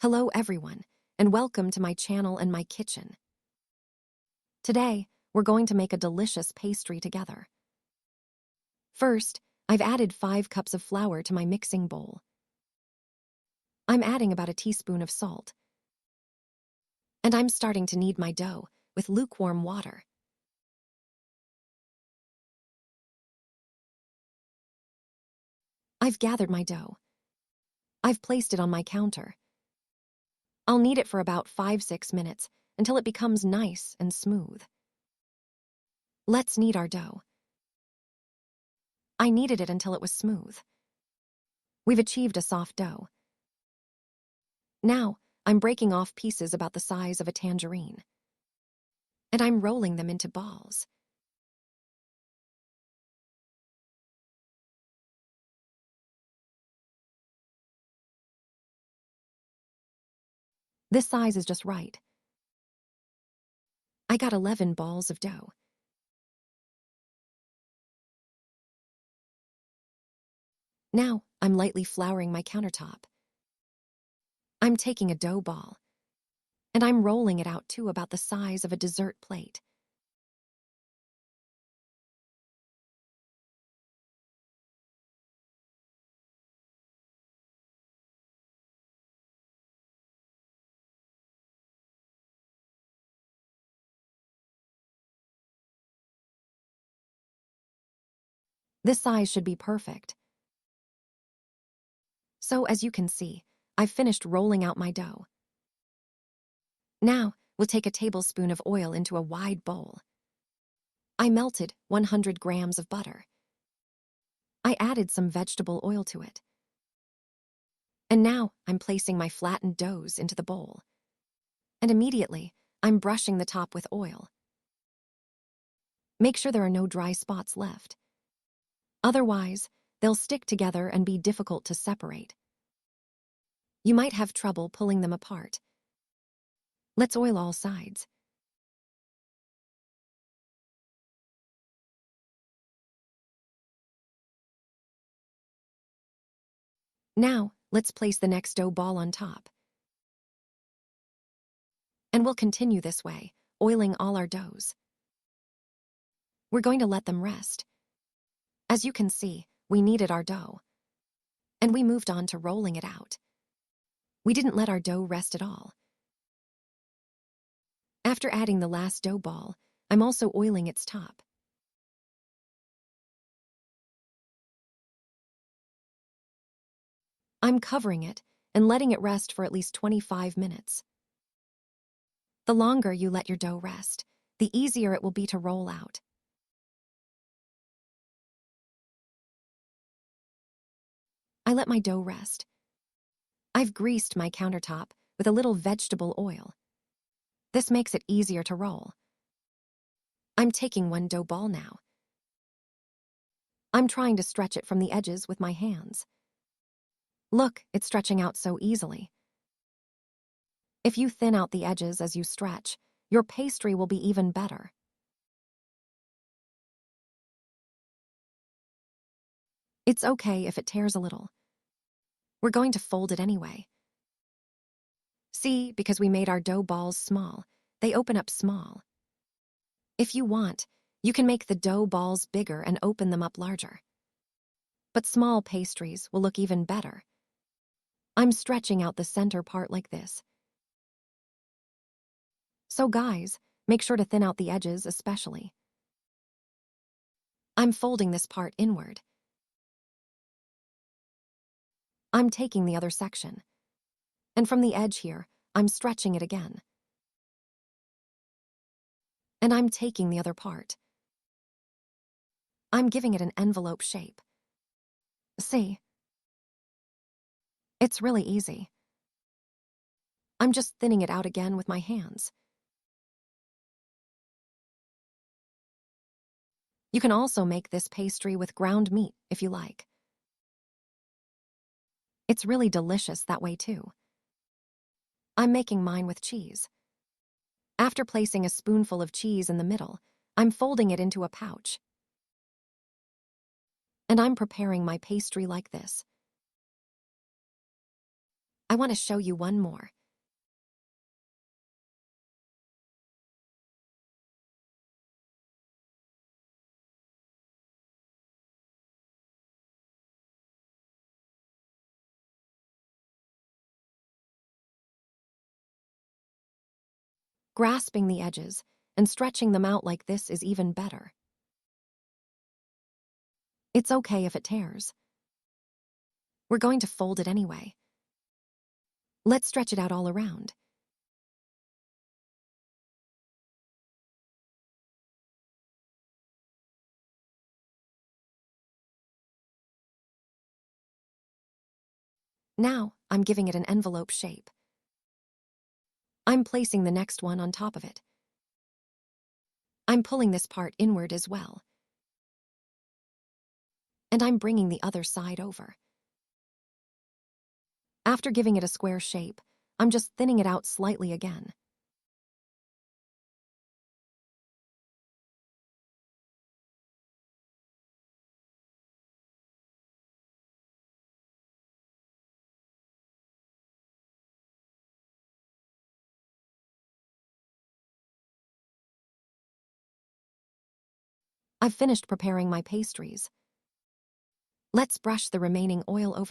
Hello everyone, and welcome to my channel and my kitchen. Today, we're going to make a delicious pastry together. First, I've added 5 cups of flour to my mixing bowl. I'm adding about a teaspoon of salt. And I'm starting to knead my dough with lukewarm water. I've gathered my dough. I've placed it on my counter. I'll knead it for about 5-6 minutes until it becomes nice and smooth. Let's knead our dough. I kneaded it until it was smooth. We've achieved a soft dough. Now, I'm breaking off pieces about the size of a tangerine. And I'm rolling them into balls. This size is just right. I got 11 balls of dough. Now, I'm lightly flouring my countertop. I'm taking a dough ball, and I'm rolling it out to about the size of a dessert plate. This size should be perfect. So, as you can see, I've finished rolling out my dough. Now, we'll take a tablespoon of oil into a wide bowl. I melted 100 grams of butter. I added some vegetable oil to it. And now, I'm placing my flattened doughs into the bowl. And immediately, I'm brushing the top with oil. Make sure there are no dry spots left. Otherwise, they'll stick together and be difficult to separate. You might have trouble pulling them apart. Let's oil all sides. Now, let's place the next dough ball on top. And we'll continue this way, oiling all our doughs. We're going to let them rest. As you can see, we kneaded our dough. And we moved on to rolling it out. We didn't let our dough rest at all. After adding the last dough ball, I'm also oiling its top. I'm covering it and letting it rest for at least 25 minutes. The longer you let your dough rest, the easier it will be to roll out. I let my dough rest. I've greased my countertop with a little vegetable oil. This makes it easier to roll. I'm taking one dough ball now. I'm trying to stretch it from the edges with my hands. Look, it's stretching out so easily. If you thin out the edges as you stretch, your pastry will be even better. It's okay if it tears a little. We're going to fold it anyway. See, because we made our dough balls small, they open up small. If you want, you can make the dough balls bigger and open them up larger. But small pastries will look even better. I'm stretching out the center part like this. So guys, make sure to thin out the edges especially. I'm folding this part inward. I'm taking the other section. And from the edge here, I'm stretching it again. And I'm taking the other part. I'm giving it an envelope shape. See? It's really easy. I'm just thinning it out again with my hands. You can also make this pastry with ground meat if you like. It's really delicious that way too. I'm making mine with cheese. After placing a spoonful of cheese in the middle, I'm folding it into a pouch. And I'm preparing my pastry like this. I want to show you one more. Grasping the edges and stretching them out like this is even better. It's okay if it tears. We're going to fold it anyway. Let's stretch it out all around. Now, I'm giving it an envelope shape. I'm placing the next one on top of it. I'm pulling this part inward as well. And I'm bringing the other side over. After giving it a square shape, I'm just thinning it out slightly again. I've finished preparing my pastries. Let's brush the remaining oil over